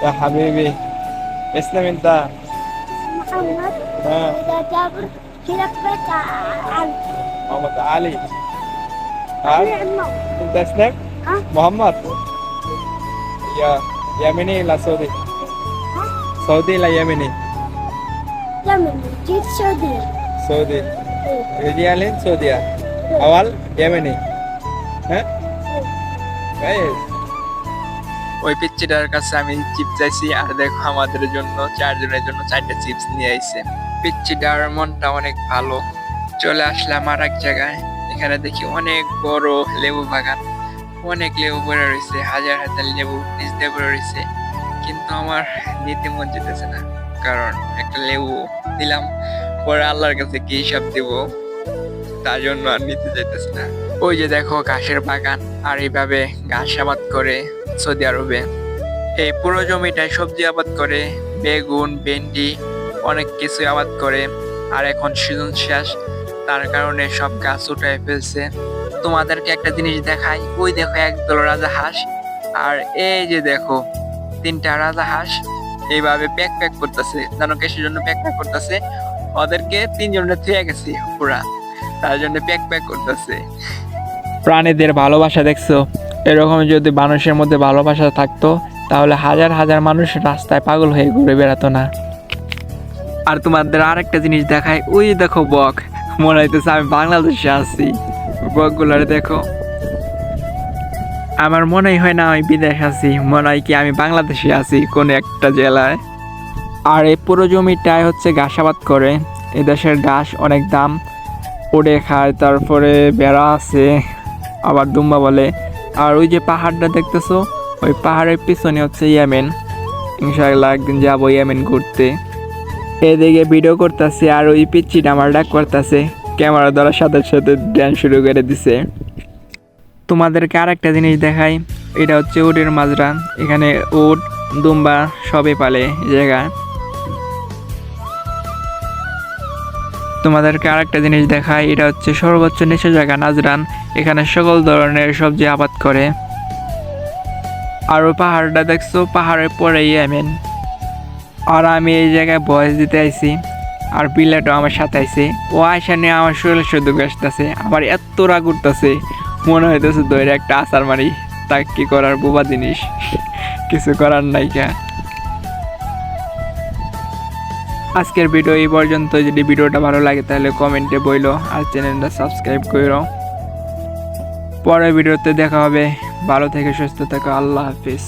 يا حبيبي اسلم انت. محمد. ها. إذا جابر تلبت عن محمد علي. ها نعمة. انت اسمك ها؟ محمد. يا يمني ولا سعودي؟ ها؟ سعودي ولا يمني؟ يمن جيت سعودية. سعودي. إيه. رجالين سعودية. أول يمني. ها؟ كويس. ওই পিচ্চিটার কাছে আমি চিপস চাইছি আর দেখো আমাদের জন্য চারজনের জন্য 4টা চিপস নিয়ে আইছে। পিচ্চিটার মনটা অনেক ভালো। চলে আসলাম আর এক জায়গায়। এখানে দেখি অনেক বড় লেবু বাগান, অনেক লেবু পড়ে রয়েছে, হাজার হাজার লেবু নিচ দিয়ে পড়ে রয়েছে, কিন্তু আমার নিতে মন যেতেছে না, কারণ একটা লেবু দিলাম পরে আল্লাহর কাছে কি হিসাব দিব, তার জন্য আর নিতে চাইতেছি না। ওই যে দেখো ঘাসের বাগান, আর এইভাবে ঘাস আবাদ করে সৌদি আরবে। এই পুরো জমিটায় সবজি আবাদ করে, বেগুন, ভেন্ডি, অনেক কিছু আবাদ করে। আর এখন সিজন শেষ, তার কারণে সব গাছ উঠায় ফেলছে। তোমাদেরকে একটা জিনিস দেখাই, ওই দেখো একদল রাজা হাঁস, আর এই যে দেখো 3টা রাজা হাঁস এইভাবে প্যাক প্যাক করতেছে। জানো কিসের জন্য প্যাক প্যাক করতেছে? ওদেরকে 3 জনের থুয়ে গেছে পুরা, তার জন্য প্যাক প্যাক করতেছে। প্রাণীদের ভালোবাসা দেখছো? এরকম যদি মানুষের মধ্যে ভালোবাসা থাকতো তাহলে হাজার হাজার মানুষ রাস্তায় পাগল হয়ে ঘুরে বেড়াতো না। আর তোমাদের আরেকটা জিনিস দেখাই, ওই দেখো বক, মনে হইতেছে আমি বাংলাদেশে আছি। বকগুলার দেখো, আমার মনেই হয় না আমি বিদেশ আছি, মনে হয় কি আমি বাংলাদেশে আছি কোন একটা জেলায়। আর এই পুরো জমিটায় হচ্ছে ঘাসাবাদ করে। এদেশের ঘাস অনেক দাম, ওড়ে খায়, তারপরে বেড়া আছে, আবার দুম্বা বলে। আর ওই যে পাহাড়টা দেখতেছো, ওই পাহাড়ের পিছনে হচ্ছে ইয়েমেন। ইনশাআল্লাহ একদিন যাবো ইয়েমেন ঘুরতে। এদিকে ভিডিও করতেছে আর ওই পিচ্চিটা আমার ডাক করতেছে, ক্যামেরা ধরার সাথে সাথে ড্যান্স শুরু করে দিছে। তোমাদেরকে আর একটা জিনিস দেখাই, এটা হচ্ছে উটের মাজরা। এখানে উট, দুম্বা সবই পালে এই জায়গায়। তোমাদেরকে আর একটা জিনিস দেখাই, এটা হচ্ছে সর্বোচ্চ নিচু জায়গা নাজরান। এখানে সকল ধরনের সবজি আবাদ করে। আর ওই পাহাড়টা দেখছো, পাহাড়ের পরে ইয়েমেন। আর আমি এই জায়গায় ভয়েস দিতে আইছি, আর পিলাটাও আমার সাথে আইছে। ও আয়সা নিয়ে আমার শরীর শুধু আসতেছে, আমার এত রাগ উঠতেছে, মনে হইতেছে দইরে একটা আচার মারি। তা কি করার, বোবা জিনিস, কিছু করার নাই কা। আজকের ভিডিও এই পর্যন্ত। যদি ভিডিওটা ভালো লাগে তাহলে কমেন্টে বইলো, আর চ্যানেলটা সাবস্ক্রাইব করো। পরের ভিডিওতে দেখা হবে। ভালো থেকে সুস্থ থেকো। আল্লাহ হাফিজ।